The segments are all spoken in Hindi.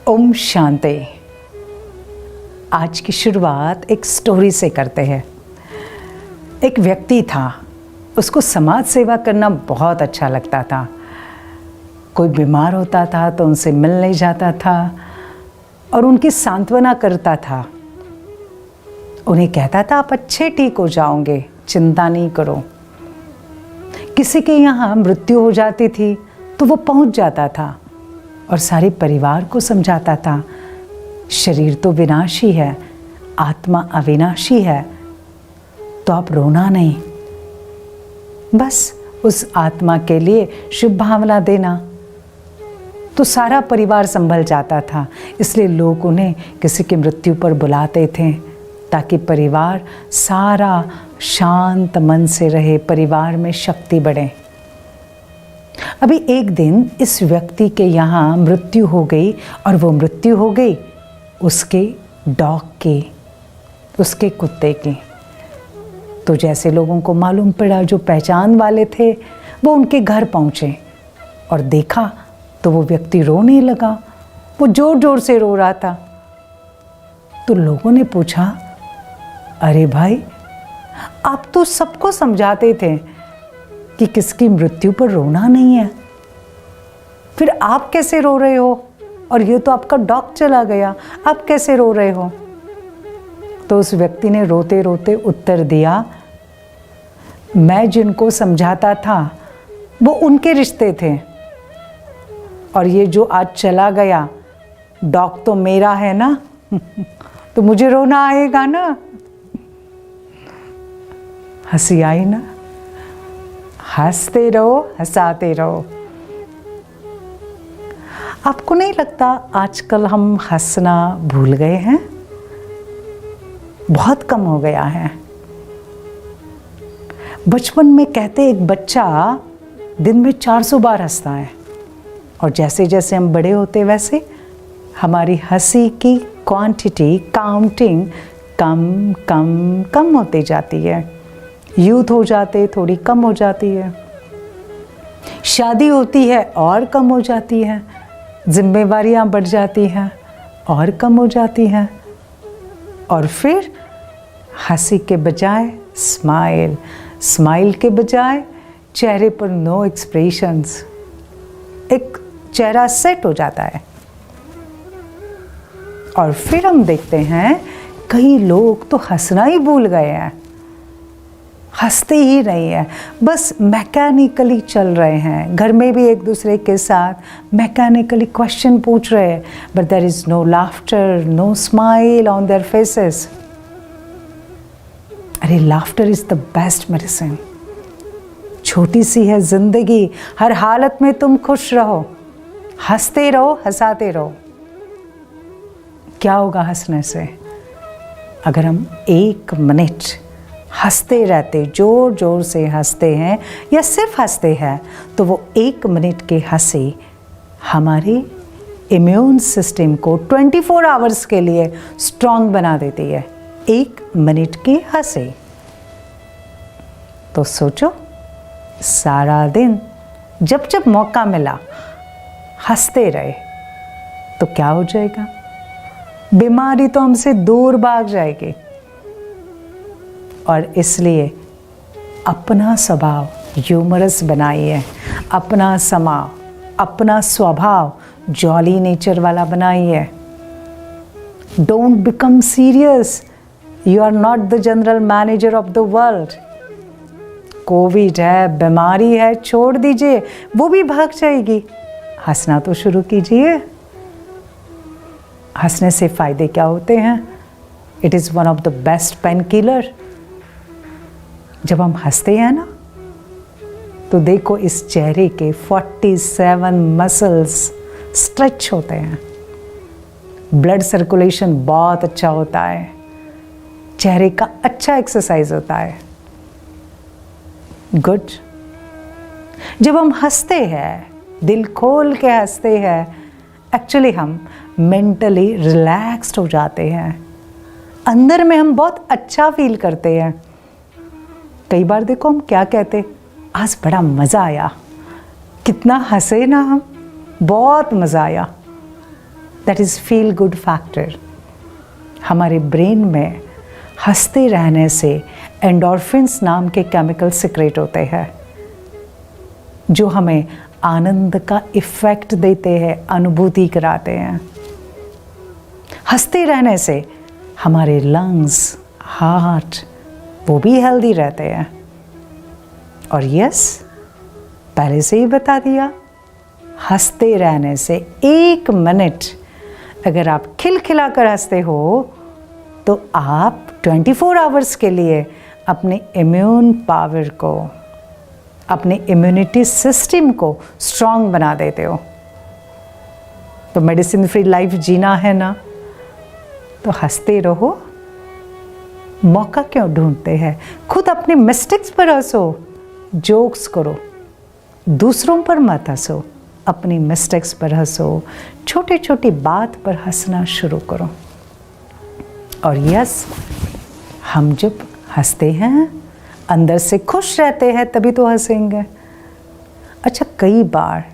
ओम शांति। आज की शुरुआत एक स्टोरी से करते हैं। एक व्यक्ति था, उसको समाज सेवा करना बहुत अच्छा लगता था। कोई बीमार होता था तो उनसे मिलने जाता था और उनकी सांत्वना करता था। उन्हें कहता था आप अच्छे ठीक हो जाओगे, चिंता नहीं करो। किसी के यहाँ मृत्यु हो जाती थी तो वो पहुँच जाता था और सारे परिवार को समझाता था, शरीर तो विनाशी है, आत्मा अविनाशी है, तो आप रोना नहीं, बस उस आत्मा के लिए शुभ भावना देना। तो सारा परिवार संभल जाता था। इसलिए लोग उन्हें किसी की मृत्यु पर बुलाते थे ताकि परिवार सारा शांत मन से रहे, परिवार में शक्ति बढ़े। अभी एक दिन इस व्यक्ति के यहाँ मृत्यु हो गई और वो मृत्यु हो गई उसके डॉग की, उसके कुत्ते की। तो जैसे लोगों को मालूम पड़ा, जो पहचान वाले थे वो उनके घर पहुँचे और देखा तो वो व्यक्ति रोने लगा। वो जोर जोर से रो रहा था। तो लोगों ने पूछा, अरे भाई, आप तो सबको समझाते थे कि किसकी मृत्यु पर रोना नहीं है, फिर आप कैसे रो रहे हो? और ये तो आपका डॉग चला गया, आप कैसे रो रहे हो? तो उस व्यक्ति ने रोते रोते उत्तर दिया, मैं जिनको समझाता था वो उनके रिश्ते थे और ये जो आज चला गया डॉग तो मेरा है ना तो मुझे रोना आएगा ना। हंसी आई ना? हंसते रहो, हंसाते रहो। आपको नहीं लगता आजकल हम हंसना भूल गए हैं? बहुत कम हो गया है। बचपन में कहते एक बच्चा दिन में 400 बार हंसता है और जैसे जैसे हम बड़े होते वैसे हमारी हंसी की क्वांटिटी, काउंटिंग कम कम कम होती जाती है। यूथ हो जाते थोड़ी कम हो जाती है, शादी होती है और कम हो जाती है, जिम्मेवारियां बढ़ जाती हैं और कम हो जाती हैं, और फिर हंसी के बजाय स्माइल, स्माइल के बजाय चेहरे पर नो एक्सप्रेशंस, एक चेहरा सेट हो जाता है। और फिर हम देखते हैं कई लोग तो हंसना ही भूल गए हैं, हंसते ही नहीं है, बस मैकेनिकली चल रहे हैं। घर में भी एक दूसरे के साथ मैकेनिकली क्वेश्चन पूछ रहे हैं, but there is no laughter, no smile on their faces. अरे laughter is the best medicine. छोटी सी है जिंदगी, हर हालत में तुम खुश रहो, हंसते रहो, हंसाते रहो। क्या होगा हंसने से? अगर हम 1 मिनट हंसते रहते, जोर जोर से हंसते हैं या सिर्फ हंसते हैं, तो वो 1 मिनट के हंसी हमारे इम्यून सिस्टम को 24 आवर्स के लिए स्ट्रॉन्ग बना देती है। 1 मिनट की हंसी। तो सोचो, सारा दिन जब जब मौका मिला हंसते रहे तो क्या हो जाएगा? बीमारी तो हमसे दूर भाग जाएगी। और इसलिए अपना स्वभाव ह्यूमरस बनाइए, अपना अपना स्वभाव जॉली नेचर वाला बनाइए। Don't become serious, you are not the general manager of the world. Covid है, बीमारी है, छोड़ दीजिए, वो भी भाग जाएगी। हंसना तो शुरू कीजिए। हंसने से फायदे क्या होते हैं? It is one of the best pain killer. जब हम हंसते हैं ना, तो देखो इस चेहरे के 47 मसल्स स्ट्रेच होते हैं, ब्लड सर्कुलेशन बहुत अच्छा होता है, चेहरे का अच्छा एक्सरसाइज होता है। गुड। जब हम हंसते हैं, दिल खोल के हंसते हैं, एक्चुअली हम मेंटली रिलैक्स्ड हो जाते हैं। अंदर में हम बहुत अच्छा फील करते हैं। कई बार देखो हम क्या कहते, आज बड़ा मज़ा आया, कितना हंसे ना हम, बहुत मज़ा आया। That is feel good factor. हमारे ब्रेन में हंसते रहने से एंडोर्फिन्स नाम के केमिकल सिक्रेट होते हैं जो हमें आनंद का इफ़ेक्ट देते हैं, अनुभूति कराते हैं। हंसते रहने से हमारे लंग्स, हार्ट वो भी हेल्दी रहते हैं। और यस, पहले से ही बता दिया, हंसते रहने से 1 मिनट अगर आप खिलखिला कर हंसते हो तो आप 24 आवर्स के लिए अपने इम्यून पावर को, अपने इम्यूनिटी सिस्टम को स्ट्रांग बना देते हो। तो मेडिसिन फ्री लाइफ जीना है ना, तो हंसते रहो। मौका क्यों ढूंढते हैं? खुद अपने मिस्टेक्स पर हंसो, जोक्स करो, दूसरों पर मत हंसो, अपनी मिस्टेक्स पर हंसो, छोटी छोटी बात पर हंसना शुरू करो। और यस, हम जब हंसते हैं, अंदर से खुश रहते हैं, तभी तो हंसेंगे। अच्छा, कई बार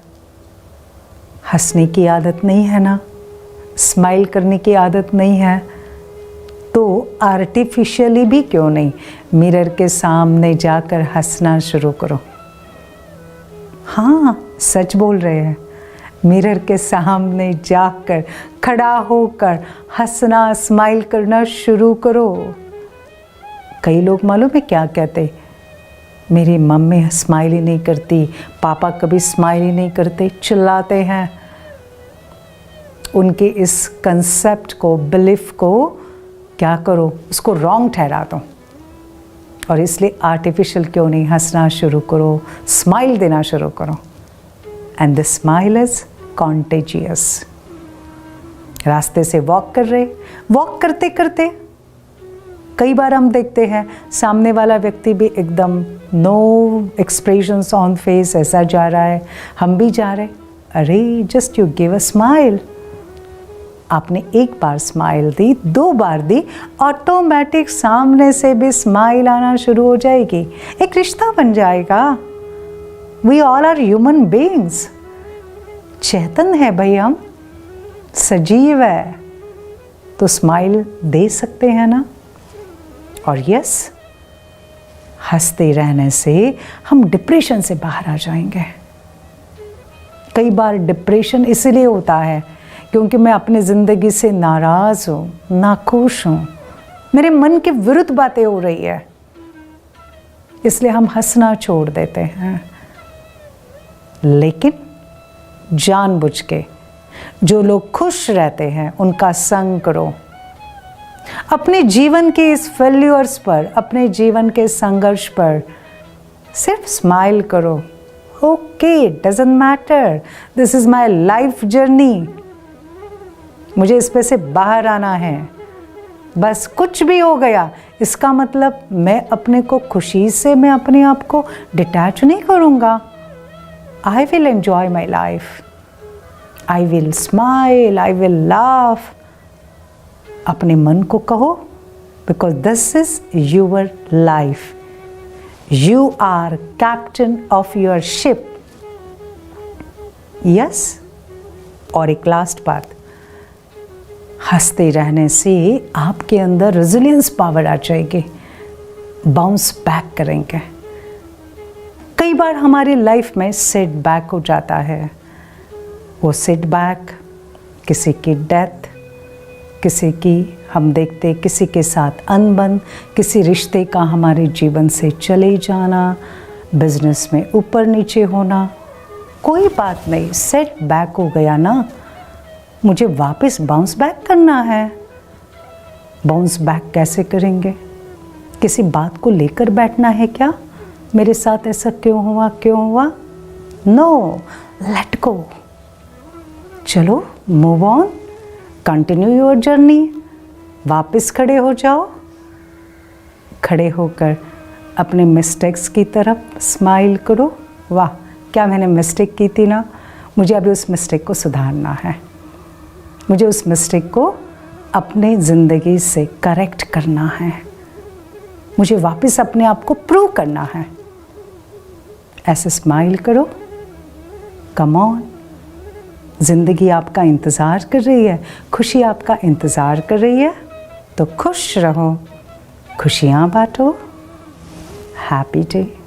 हंसने की आदत नहीं है ना, स्माइल करने की आदत नहीं है, तो आर्टिफिशियली भी क्यों नहीं मिरर के सामने जाकर हंसना शुरू करो। हाँ, सच बोल रहे हैं, मिरर के सामने जाकर खड़ा होकर हंसना, स्माइल करना शुरू करो। कई लोग मालूम है क्या कहते, मेरी मम्मी स्माइल ही नहीं करती, पापा कभी स्माइल ही नहीं करते, चिल्लाते हैं। उनके इस कंसेप्ट को, बिलीफ को क्या करो, उसको रॉन्ग ठहरा दो। और इसलिए आर्टिफिशियल क्यों नहीं हंसना शुरू करो, स्माइल देना शुरू करो। And the smile is contagious. रास्ते से वॉक कर रहे, वॉक करते करते कई बार हम देखते हैं सामने वाला व्यक्ति भी एकदम नो एक्सप्रेशंस ऑन फेस, ऐसा जा रहा है, हम भी जा रहे, अरे just you give a smile. आपने 1 बार स्माइल दी, 2 बार दी, ऑटोमेटिक सामने से भी स्माइल आना शुरू हो जाएगी, एक रिश्ता बन जाएगा। We all are human beings, Chetan है भाई, हम सजीव है, तो स्माइल दे सकते हैं ना। और यस, हंसते रहने से हम डिप्रेशन से बाहर आ जाएंगे। कई बार डिप्रेशन इसलिए होता है क्योंकि मैं अपनी ज़िंदगी से नाराज़ हूँ, नाखुश हूँ, मेरे मन के विरुद्ध बातें हो रही है, इसलिए हम हंसना छोड़ देते हैं। लेकिन जानबूझ के जो लोग खुश रहते हैं उनका संग करो। अपने जीवन के इस फेल्यूर्स पर, अपने जीवन के संघर्ष पर सिर्फ स्माइल करो। Okay, doesn't matter, this is my life journey, मुझे इस पे से बाहर आना है। बस कुछ भी हो गया, इसका मतलब मैं अपने को खुशी से, मैं अपने आप को डिटैच नहीं करूँगा। I will enjoy my life, I will smile, I will laugh. अपने मन को कहो, because this is your life, you are captain of your ship. Yes, और एक लास्ट बात, हंसते रहने से आपके अंदर रेजिलियंस पावर आ जाएगी, बाउंस बैक करेंगे। कई बार हमारी लाइफ में सेट बैक हो जाता है, वो सेट बैक किसी की डेथ, किसी की हम देखते किसी के साथ अनबन, किसी रिश्ते का हमारे जीवन से चले जाना, बिजनेस में ऊपर नीचे होना, कोई बात नहीं, सेट बैक हो गया ना, मुझे वापस बाउंस बैक करना है। बाउंस बैक कैसे करेंगे? किसी बात को लेकर बैठना है क्या, मेरे साथ ऐसा क्यों हुआ, क्यों हुआ? नो, लेट गो, चलो move on, continue your journey. वापस खड़े हो जाओ, खड़े होकर अपने मिस्टेक्स की तरफ स्माइल करो। वाह, क्या मैंने मिस्टेक की थी ना, मुझे अभी उस मिस्टेक को सुधारना है, मुझे उस मिस्टेक को अपने ज़िंदगी से करेक्ट करना है, मुझे वापस अपने आप को प्रूव करना है। ऐसे स्माइल करो, कम ऑन, ज़िंदगी आपका इंतज़ार कर रही है, खुशी आपका इंतज़ार कर रही है, तो खुश रहो, खुशियाँ बांटो। Happy day.